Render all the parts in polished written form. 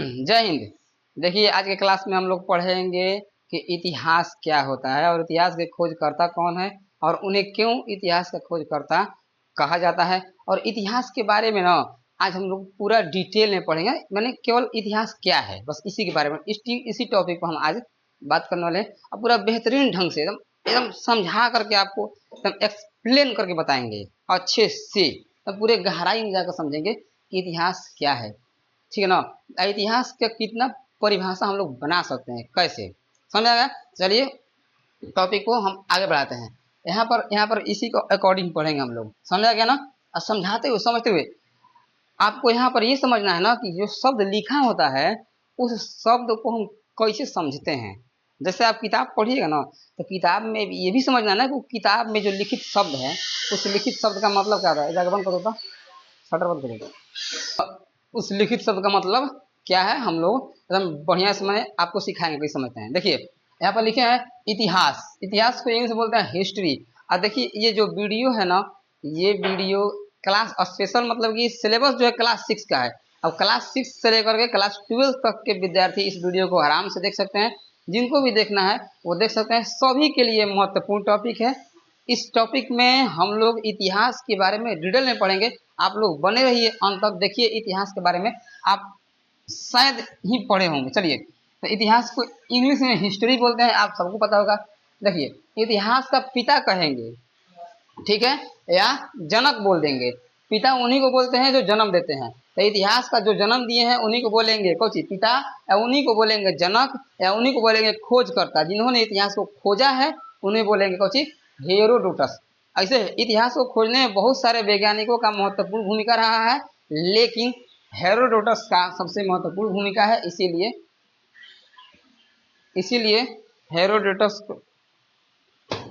जय हिंद। देखिए आज के क्लास में हम लोग पढ़ेंगे कि इतिहास क्या होता है और इतिहास के खोजकर्ता कौन है और उन्हें क्यों इतिहास का खोजकर्ता कहा जाता है। और इतिहास के बारे में ना आज हम लोग पूरा डिटेल में पढ़ेंगे, मैंने केवल इतिहास क्या है बस इसी के बारे में इसी टॉपिक पर हम आज बात करने वाले हैं। और पूरा बेहतरीन ढंग से एकदम एकदम समझा करके आपको एकदम एक्सप्लेन करके बताएंगे अच्छे से, तो पूरे गहराई में जाकर समझेंगे कि इतिहास क्या है। ठीक है ना। इतिहास का कितना परिभाषा हम लोग बना सकते हैं, कैसे समझ आएगा। चलिए टॉपिक को हम आगे बढ़ाते हैं। यहाँ पर इसी को अकॉर्डिंग पढ़ेंगे हम लोग, समझ आ गया ना। और समझाते हुए समझते हुए आपको यहाँ पर ये समझना है ना कि जो शब्द लिखा होता है उस शब्द को हम कैसे समझते हैं। जैसे आप किताब पढ़िएगा ना तो किताब में ये भी समझना है ना कि किताब में जो लिखित शब्द है उस लिखित शब्द का मतलब क्या होता है। बंद करो तो शटर बंद करेगा। उस लिखित शब्द का मतलब क्या है हम लोग एकदम बढ़िया से मैंने आपको सिखाएंगे कैसे समझते हैं। देखिए यहाँ पर लिखे हैं इतिहास, इतिहास को इंग्लिश में बोलते हैं हिस्ट्री। और देखिए ये जो वीडियो है ना, ये वीडियो क्लास स्पेशल मतलब कि सिलेबस जो है क्लास 6 का है। अब क्लास 6 से लेकर के क्लास 12 तक के विद्यार्थी इस वीडियो को आराम से देख सकते हैं। जिनको भी देखना है वो देख सकते हैं, सभी के लिए महत्वपूर्ण टॉपिक है। इस टॉपिक में हम लोग इतिहास के बारे में डिटेल में पढ़ेंगे। आप लोग बने रहिए अंत तक, देखिए इतिहास के बारे में आप शायद ही पढ़े होंगे। चलिए तो इतिहास को इंग्लिश में हिस्ट्री बोलते हैं, आप सबको पता होगा। देखिए इतिहास का पिता कहेंगे, ठीक है, या जनक बोल देंगे। पिता उन्हीं को बोलते हैं जो जन्म देते हैं, तो इतिहास का जो जन्म दिए हैं उन्हीं को बोलेंगे कौची पिता, या उन्हीं को बोलेंगे जनक, या उन्हीं को बोलेंगे खोजकर्ता। जिन्होंने इतिहास को खोजा है उन्हें बोलेंगे कौची हेरोडोटस। ऐसे इतिहास को खोजने में बहुत सारे वैज्ञानिकों का महत्वपूर्ण भूमिका रहा है, लेकिन हेरोडोटस का सबसे महत्वपूर्ण भूमिका है। इसीलिए हेरोडोटस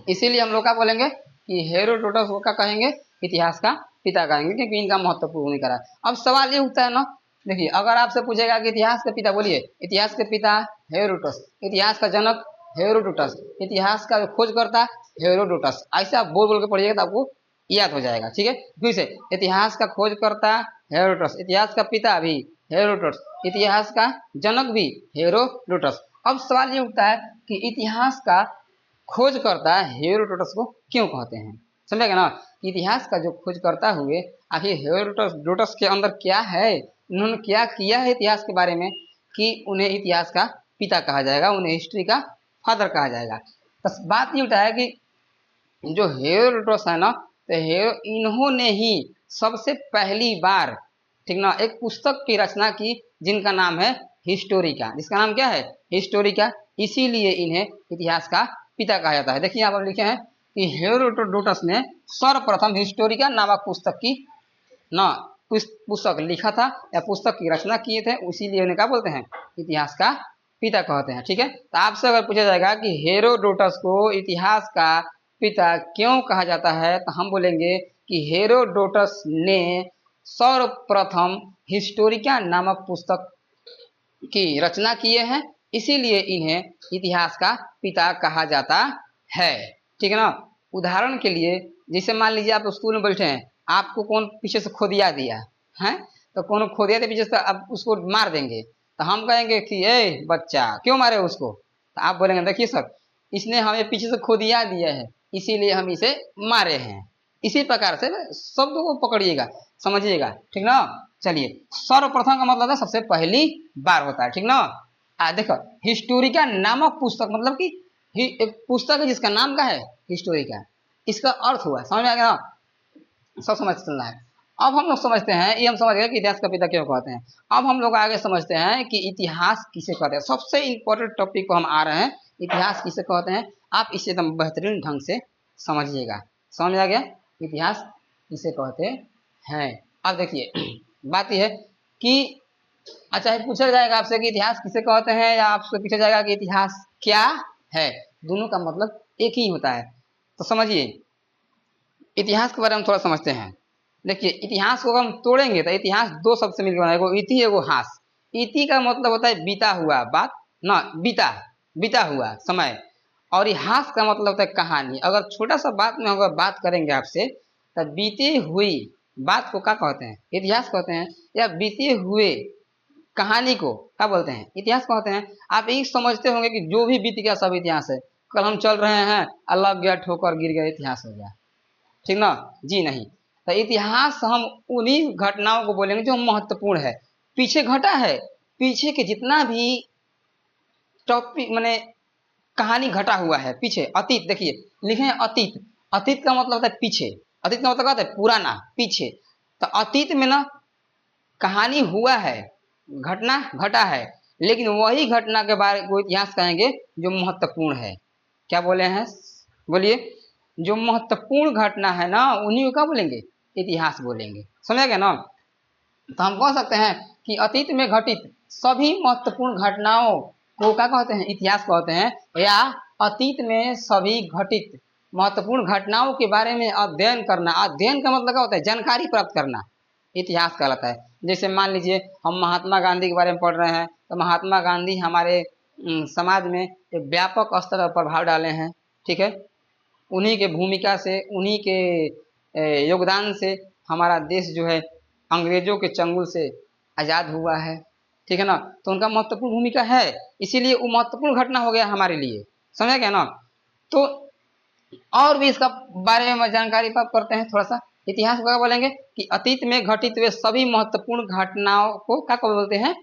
इसीलिए हम लोग क्या बोलेंगे कि हेरोडोटस को क्या कहेंगे, इतिहास का पिता कहेंगे, क्योंकि इनका महत्वपूर्ण भूमिका रहा है। अब सवाल ये उठता है ना, देखिए अगर आपसे पूछेगा कि इतिहास के पिता बोलिए, इतिहास के पिता हेरोडोटस, इतिहास का जनक हेरोडोटस, इतिहास का खोजकर्ता हेरोडोटस, ऐसे आप बोल बोल के पढ़िएगा तो आपको याद हो जाएगा। ठीक है, फिर से इतिहास का खोजकर्ता हेरोडोटस, इतिहास का पिता भी हेरोडोटस, इतिहास का जनक भी हेरोडोटस। अब सवाल ये उठता है कि इतिहास का खोजकर्ता हेरोडोटस को क्यों कहते हैं, समझेगा ना। इतिहास का जो खोजकर्ता हुए, आखिर हेरोडोटस के अंदर क्या है, उन्होंने क्या किया है इतिहास के बारे में कि उन्हें इतिहास का पिता कहा जाएगा, उन्हें हिस्ट्री का फादर कहा जाएगा। तो बात ये उठा है कि जो हेरोडोटस है ना, तो इन्होंने ही सबसे पहली बार, ठीक ना, एक पुस्तक की रचना की जिनका नाम है हिस्टोरिका। जिसका नाम क्या है, हिस्टोरिका। इसीलिए इन्हें इतिहास का पिता कहा जाता है। देखिए यहाँ पर लिखे हैं कि हेरोडोटस ने सर्वप्रथम हिस्टोरिका नामक पुस्तक की ना पुस्तक लिखा था या पुस्तक की रचना किए थे, इसीलिए उन्हें क्या बोलते हैं, इतिहास का पिता कहते हैं। ठीक है, तो आपसे अगर पूछा जाएगा कि हेरोडोटस को इतिहास का पिता क्यों कहा जाता है, तो हम बोलेंगे कि हेरोडोटस ने सर्वप्रथम हिस्टोरिका नामक पुस्तक की रचना किए हैं, इसीलिए इन्हें इतिहास का पिता कहा जाता है। ठीक है ना। उदाहरण के लिए जैसे मान लीजिए आप स्कूल में बैठे हैं, आपको कौन पीछे से खोदिया दिया है, तो कौन खोदिया दे पीछे से, आप उसको मार देंगे तो हम कहेंगे कि ए बच्चा क्यों मारे उसको, तो आप बोलेंगे देखिए सर इसने हमें पीछे से खोदिया दिया है इसीलिए हम इसे मारे हैं। इसी प्रकार से शब्दों को पकड़िएगा, समझिएगा। ठीक ना। चलिए सर्वप्रथम का मतलब है सबसे पहली बार होता है। ठीक ना। देखो हिस्टोरिका नामक पुस्तक मतलब कि एक पुस्तक है जिसका नाम का है हिस्टोरिका, इसका अर्थ हुआ, समझ में आ गया ना, सब समझ चलना है। अब हम लोग समझते हैं, ये हम समझ गए कि इतिहास का पिता क्यों कहते हैं। अब हम लोग आगे समझते हैं कि इतिहास किसे कहते हैं। सबसे इंपॉर्टेंट टॉपिक को हम आ रहे हैं, इतिहास किसे कहते हैं। आप इसे एकदम बेहतरीन ढंग से समझिएगा, समझ में आ गया इतिहास किसे कहते हैं। अब देखिए बात यह है कि अच्छा पूछा जाएगा आपसे कि इतिहास किसे कहते हैं, या आपसे पूछा जाएगा कि इतिहास क्या है, दोनों का मतलब एक ही होता है। तो समझिए इतिहास के बारे में थोड़ा समझते हैं। देखिए इतिहास को हम तोड़ेंगे तो इतिहास दो शब्द से मिलकर बना है, एगो इति एगो हास। इति का मतलब होता है बीता हुआ बात ना, बीता हुआ समय, और हास का मतलब होता है कहानी। अगर छोटा सा बात में अगर बात करेंगे आपसे तो बीते हुई बात को क्या कहते हैं, इतिहास कहते हैं, या बीते हुए कहानी को क्या बोलते हैं? इतिहास कहते हैं। आप यही समझते होंगे कि जो भी बीत गया सब इतिहास है। कल हम चल रहे हैं, लग गया, ठोकर गिर गया, इतिहास हो गया, ठीक ना जी? नहीं, तो इतिहास हम उन्हीं घटनाओं को बोलेंगे जो महत्वपूर्ण है, पीछे घटा है, पीछे के जितना भी टॉपिक माने कहानी घटा हुआ है पीछे, अतीत। देखिए लिखे हैं अतीत, अतीत का मतलब होता है पीछे, अतीत का मतलब होता है पुराना, पीछे। तो अतीत में ना कहानी हुआ है, घटना घटा है, लेकिन वही घटना के बारे को इतिहास कहेंगे जो महत्वपूर्ण है। क्या बोले हैं? बोलिए। जो महत्वपूर्ण घटना है ना, उन्हीं को क्या बोलेंगे? इतिहास बोलेंगे। समझ गए ना? तो हम कह सकते हैं कि अतीत में घटित सभी महत्वपूर्ण घटनाओं को क्या कहते हैं? इतिहास कहते हैं। या अतीत में सभी घटित महत्वपूर्ण घटनाओं के बारे में अध्ययन करना, अध्ययन का मतलब क्या होता है? जानकारी प्राप्त करना, इतिहास कहलाता है। जैसे मान लीजिए हम महात्मा गांधी के बारे में पढ़ रहे हैं, तो महात्मा गांधी हमारे समाज में एक व्यापक स्तर पर प्रभाव डाले हैं, ठीक है? उन्हीं के भूमिका से, उन्हीं के योगदान से हमारा देश जो है अंग्रेजों के चंगुल से आज़ाद हुआ है, ठीक है ना? तो उनका महत्वपूर्ण भूमिका है, इसीलिए वो महत्वपूर्ण घटना हो गया हमारे लिए। समझ गए ना? तो और भी इसका बारे में जानकारी प्राप्त करते हैं थोड़ा सा। इतिहास को क्या बोलेंगे? कि अतीत में घटित हुए सभी महत्वपूर्ण घटनाओं को क्या बोलते हैं?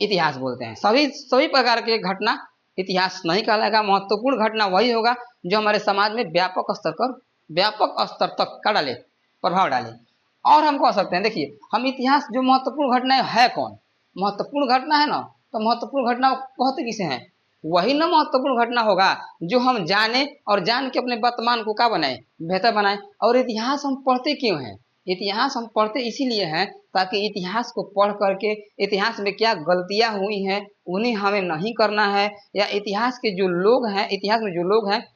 इतिहास बोलते हैं। सभी सभी प्रकार के घटना इतिहास नहीं कहलाएगा। महत्वपूर्ण घटना वही होगा जो हमारे समाज में व्यापक स्तर तक क्या डाले? प्रभाव डाले। और हम कह सकते हैं, देखिए हम इतिहास जो महत्वपूर्ण घटना है कौन? महत्वपूर्ण घटना है ना, तो महत्वपूर्ण घटना कहते किसे हैं? वही ना महत्वपूर्ण घटना होगा जो हम जाने और जान के अपने वर्तमान को क्या बनाए? बेहतर बनाए। और इतिहास हम पढ़ते क्यों हैं? इतिहास हम पढ़ते इसीलिए हैं ताकि इतिहास को पढ़ करके इतिहास में क्या गलतियां हुई हैं उन्हें हमें नहीं करना है, या इतिहास के जो लोग हैं, इतिहास में जो लोग हैं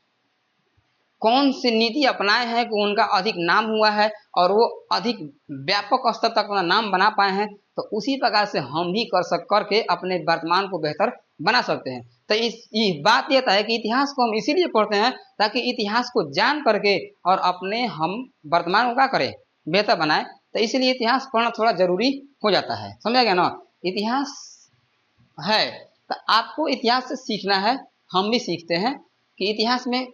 कौन सी नीति अपनाए हैं कि उनका अधिक नाम हुआ है और वो अधिक व्यापक स्तर तक अपना नाम बना पाए हैं, तो उसी प्रकार से हम भी करके अपने वर्तमान को बेहतर बना सकते हैं। तो इस बात यह है कि इतिहास को हम इसीलिए पढ़ते हैं ताकि इतिहास को जान करके और अपने हम वर्तमान को क्या करें? बेहतर बनाए। तो इसलिए इतिहास पढ़ना थोड़ा जरूरी हो जाता है। समझा गया ना? इतिहास है तो आपको इतिहास से सीखना है, हम भी सीखते हैं कि इतिहास में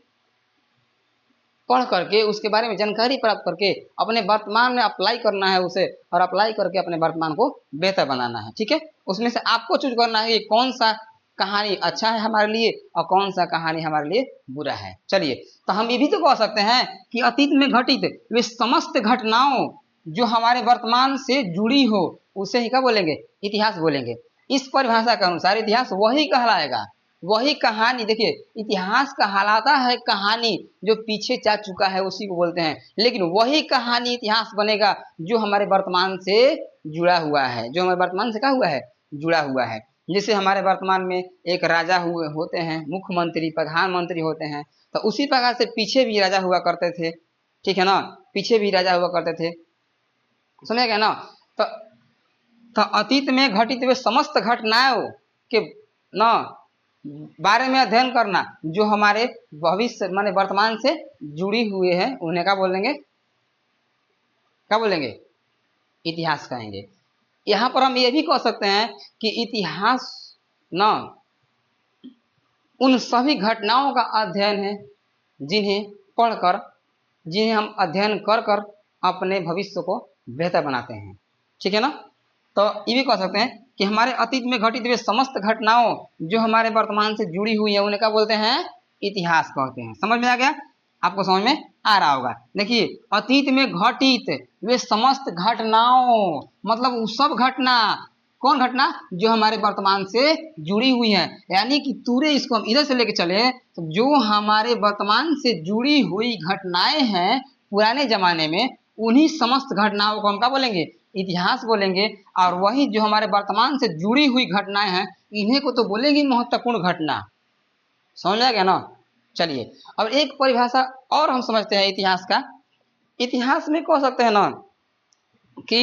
पढ़ करके उसके बारे में जानकारी प्राप्त करके अपने वर्तमान में अप्लाई करना है उसे, और अप्लाई करके अपने वर्तमान को बेहतर बनाना है, ठीक है? उसमें से आपको चूज करना है कि कौन सा कहानी अच्छा है हमारे लिए और कौन सा कहानी हमारे लिए बुरा है। चलिए, तो हम ये भी तो कह सकते हैं कि अतीत में घटित वे समस्त घटनाओं जो हमारे वर्तमान से जुड़ी हो उसे ही क्या बोलेंगे? इतिहास बोलेंगे। इस परिभाषा के अनुसार इतिहास वही कहलाएगा, वही कहानी। देखिए इतिहास कहलाता है कहानी जो पीछे जा चुका है उसी को बोलते हैं, लेकिन वही कहानी इतिहास बनेगा जो हमारे वर्तमान से जुड़ा हुआ है, जो हमारे वर्तमान से क्या हुआ है? जुड़ा हुआ है। जैसे हमारे वर्तमान में एक राजा हुए होते हैं, मुख्यमंत्री, प्रधानमंत्री होते हैं, तो उसी प्रकार से पीछे भी राजा हुआ करते थे, ठीक है ना? पीछे भी राजा हुआ करते थे। समझ गए ना? तो, तो अतीत में घटित हुए समस्त घटनाओं के ना बारे में अध्ययन करना जो हमारे भविष्य माने वर्तमान से जुड़ी हुए हैं उन्हें क्या बोलेंगे? क्या बोलेंगे? इतिहास कहेंगे। यहाँ पर हम ये भी कह सकते हैं कि इतिहास ना उन सभी घटनाओं का अध्ययन है जिन्हें पढ़कर, जिन्हें हम अध्ययन कर कर अपने भविष्य को बेहतर बनाते हैं, ठीक है ना? तो ये भी कह सकते हैं कि हमारे अतीत में घटित हुए समस्त घटनाओं जो हमारे वर्तमान से जुड़ी हुई है उन्हें क्या बोलते हैं? इतिहास कहते हैं। समझ में आ गया? आपको समझ में आ रहा होगा। देखिए अतीत में घटित वे समस्त घटनाओं मतलब वो सब घटना, कौन घटना? जो हमारे वर्तमान से जुड़ी हुई है। यानी कि पूरे इसको हम इधर से लेके चले तो जो हमारे वर्तमान से जुड़ी हुई घटनाएं हैं पुराने जमाने में, उन्हीं समस्त घटनाओं को हम क्या बोलेंगे? इतिहास बोलेंगे। और वही जो हमारे वर्तमान से जुड़ी हुई घटनाएं हैं इन्हें को तो बोलेंगे महत्वपूर्ण घटना। समझ आ गया ना? चलिए अब एक परिभाषा और हम समझते हैं इतिहास का। इतिहास में कह सकते हैं ना कि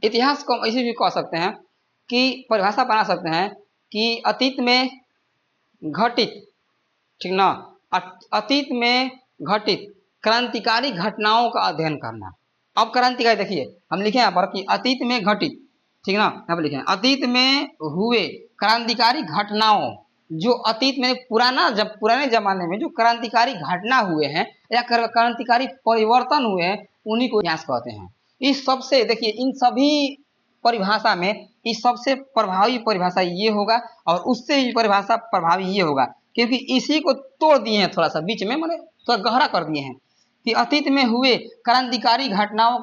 इतिहास को ऐसे भी कह सकते हैं कि परिभाषा बना सकते हैं कि अतीत में घटित, ठीक ना, अतीत में घटित क्रांतिकारी घटनाओं का अध्ययन करना। अब क्रांतिकारी देखिए हम लिखे यहाँ पर कि अतीत में घटित, ठीक है ना। यहाँ पर लिखे हैं अतीत में हुए क्रांतिकारी घटनाओं, जो अतीत में पुराने जमाने में जो क्रांतिकारी घटना हुए हैं या क्रांतिकारी परिवर्तन हुए हैं उन्हीं को इतिहास कहते हैं। इस सबसे देखिए इन सभी परिभाषा में इस सबसे प्रभावी परिभाषा ये होगा और उससे भी परिभाषा प्रभावी ये होगा, क्योंकि इसी को तोड़ दिए हैं थोड़ा सा बीच में, मैंने थोड़ा गहरा कर दिए हैं कि अतीत में हुए क्रांतिकारी घटनाओं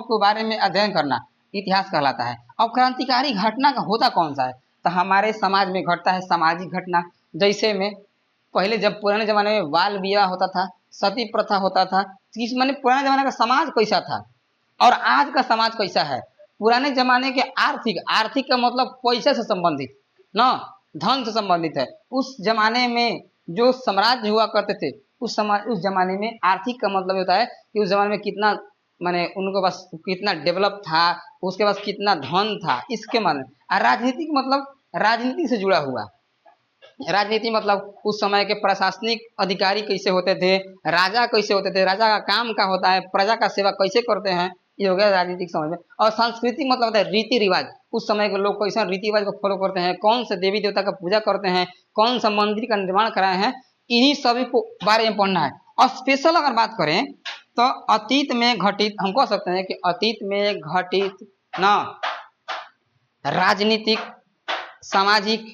के बारे में अध्ययन करना इतिहास कहलाता है। अब क्रांतिकारी घटना का होता कौन सा है, तो हमारे समाज में घटता है सामाजिक घटना। जैसे में पहले जब पुराने जमाने में बाल विवाह होता था, सती प्रथा होता था, इस माने पुराने जमाने का समाज कैसा था और आज का समाज कैसा है। पुराने जमाने के आर्थिक का मतलब पैसे से संबंधित न धन से संबंधित है। उस जमाने में जो साम्राज्य हुआ करते थे उस जमाने में आर्थिक का मतलब होता है कि उस जमाने में कितना माने उनके पास कितना डेवलप था, उसके पास कितना धन था, इसके माने। और राजनीतिक मतलब राजनीति से जुड़ा हुआ, राजनीति मतलब उस समय के प्रशासनिक अधिकारी कैसे होते थे, राजा कैसे होते थे, राजा का काम क्या होता है, प्रजा का सेवा कैसे करते हैं, ये हो गया राजनीतिक समझ में। और सांस्कृतिक मतलब होता है रीति रिवाज, उस समय के लोग कैसे रीति रिवाज को फॉलो करते हैं, कौन से देवी देवता का पूजा करते हैं, कौन सा मंदिर का निर्माण कराए हैं, इन्हीं सभी को बारे में पढ़ना है। और स्पेशल अगर बात करें तो अतीत में घटित, हम कह सकते हैं कि अतीत में घटित न राजनीतिक, सामाजिक,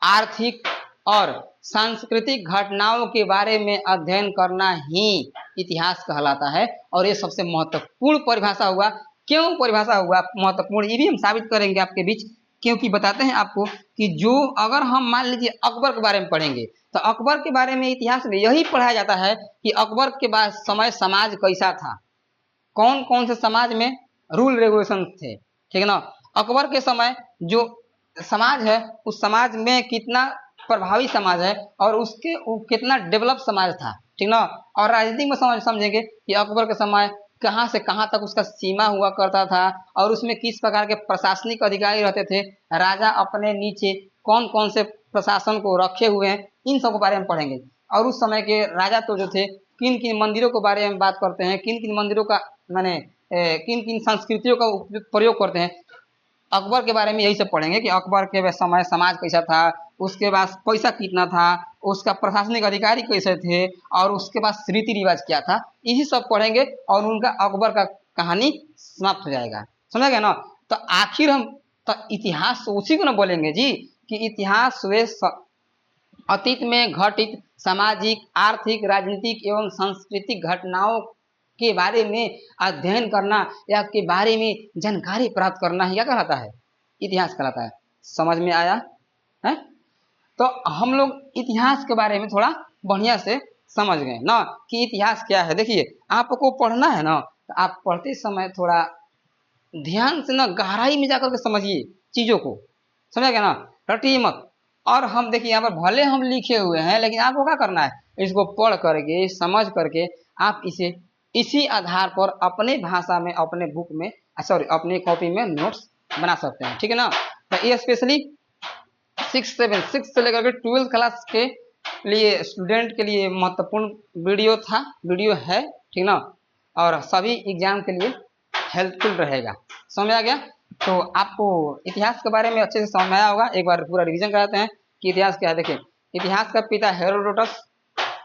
आर्थिक और सांस्कृतिक घटनाओं के बारे में अध्ययन करना ही इतिहास कहलाता है। और ये सबसे महत्वपूर्ण परिभाषा हुआ। क्यों परिभाषा हुआ महत्वपूर्ण, ये भी हम साबित करेंगे आपके बीच, क्योंकि बताते हैं आपको कि जो अगर हम मान लीजिए अकबर के बारे में पढ़ेंगे तो अकबर के बारे में इतिहास में यही पढ़ाया जाता है कि अकबर के बाद समय समाज कैसा था, कौन कौन से समाज में रूल रेगुलेशन थे, ठीक है ना। अकबर के समय जो समाज है उस समाज में कितना प्रभावी समाज है और उसके कितना डेवलप समाज था, ठीक ना। और राजनीतिक में समझेंगे कि अकबर के समय कहाँ से कहाँ तक उसका सीमा हुआ करता था और उसमें किस प्रकार के प्रशासनिक अधिकारी रहते थे, राजा अपने नीचे कौन कौन से प्रशासन को रखे हुए हैं, इन सब के बारे में पढ़ेंगे। और उस समय के राजा तो जो थे किन किन मंदिरों के बारे में बात करते हैं, किन किन मंदिरों का माने किन किन संस्कृतियों का प्रयोग करते हैं, अकबर के बारे में यही सब पढ़ेंगे कि अकबर के समय समाज कैसा था, उसके पास पैसा कितना था, उसका प्रशासनिक अधिकारी कैसे थे और उसके पास रीति रिवाज क्या था, यही सब पढ़ेंगे और उनका अकबर का कहानी समाप्त हो जाएगा। समझ गए ना। तो आखिर हम तो इतिहास उसी को ना बोलेंगे जी कि इतिहास वे अतीत में घटित सामाजिक, आर्थिक, राजनीतिक एवं सांस्कृतिक घटनाओं के बारे में अध्ययन करना या के बारे में जानकारी प्राप्त करना ही क्या कहलाता है, इतिहास कहलाता है। समझ में आया है। तो हम लोग इतिहास के बारे में थोड़ा बढ़िया से समझ गए ना कि इतिहास क्या है। देखिए आपको पढ़ना है ना तो आप पढ़ते समय थोड़ा ध्यान से ना गहराई में जाकर के समझिए चीजों को, समझ गया ना, रटिए मत। और हम देखिए यहाँ पर भले हम लिखे हुए हैं लेकिन आपको क्या करना है, इसको पढ़ करके समझ करके आप इसे इसी आधार पर अपने भाषा में अपने बुक में सॉरी अपने कॉपी में नोट्स बना सकते हैं, ठीक है ना। तो ये स्पेशली 6 से लेकर के 12 क्लास के लिए स्टूडेंट के लिए महत्वपूर्ण वीडियो है, ठीक ना। और सभी एग्जाम के लिए हेल्पफुल रहेगा। समझ आ गया। तो आपको इतिहास के बारे में अच्छे से समझ में आया होगा। एक बार पूरा रिवीजन कराते हैं कि इतिहास क्या है। देखिए इतिहास का पिता हेरोडोटस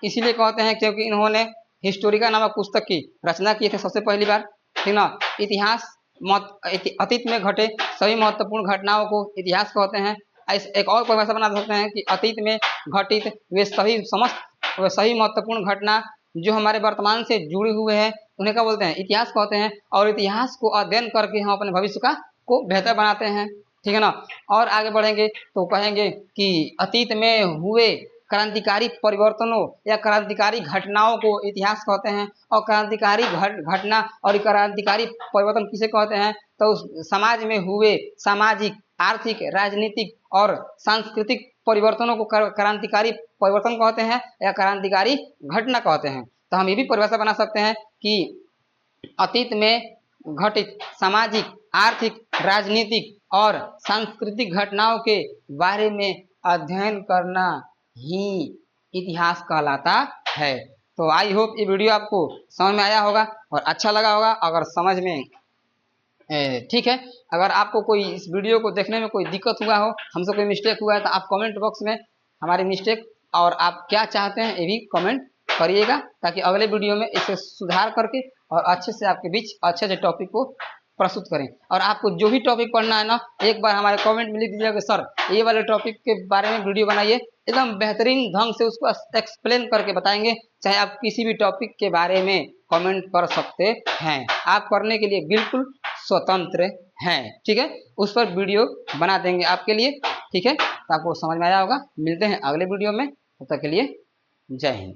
इसीलिए कहते हैं क्योंकि इन्होंने हिस्टोरिका नामक पुस्तक की रचना की थी सबसे पहली बार, ठीक ना। इतिहास अतीत में घटे सभी महत्वपूर्ण घटनाओं को इतिहास कहते हैं। एक और परिभाषा बना सकते हैं कि अतीत में घटित वे सभी महत्वपूर्ण घटना जो हमारे वर्तमान से जुड़े हुए हैं उन्हें क्या बोलते हैं, इतिहास कहते हैं। और इतिहास को अध्ययन करके हम अपने भविष्य को बेहतर बनाते हैं, ठीक है ना। और आगे बढ़ेंगे तो कहेंगे कि अतीत में हुए क्रांतिकारी परिवर्तनों या क्रांतिकारी घटनाओं को इतिहास कहते हैं। और क्रांतिकारी घटना और क्रांतिकारी परिवर्तन किसे कहते हैं, तो समाज में हुए सामाजिक, आर्थिक, राजनीतिक और सांस्कृतिक परिवर्तनों को क्रांतिकारी परिवर्तन कहते हैं या क्रांतिकारी घटना कहते हैं। तो हम ये भी परिभाषा बना सकते हैं कि अतीत में घटित सामाजिक, आर्थिक, राजनीतिक और सांस्कृतिक घटनाओं के बारे में अध्ययन करना ही इतिहास कहलाता है। तो आई होप ये वीडियो आपको समझ में आया होगा और अच्छा लगा होगा। अगर समझ में ठीक है। अगर आपको कोई इस वीडियो को देखने में कोई दिक्कत हुआ हो, हमसे कोई मिस्टेक हुआ है, तो आप कमेंट बॉक्स में हमारी मिस्टेक और आप क्या चाहते हैं ये भी कमेंट करिएगा, ताकि अगले वीडियो में इसे सुधार करके और अच्छे से आपके बीच अच्छे अच्छे टॉपिक को प्रस्तुत करें। और आपको जो भी टॉपिक पढ़ना है ना, एक बार हमारे कमेंट में लिख दीजिएगा कि सर ये वाले टॉपिक के बारे में वीडियो बनाइए, एकदम बेहतरीन ढंग से उसको एक्सप्लेन करके बताएंगे। चाहे आप किसी भी टॉपिक के बारे में कमेंट कर सकते हैं, आप करने के लिए बिल्कुल स्वतंत्र हैं। ठीक है, उस पर वीडियो बना देंगे आपके लिए। ठीक है, तो आपको समझ में आया होगा। मिलते हैं अगले वीडियो में, तब तक के लिए जय हिंद।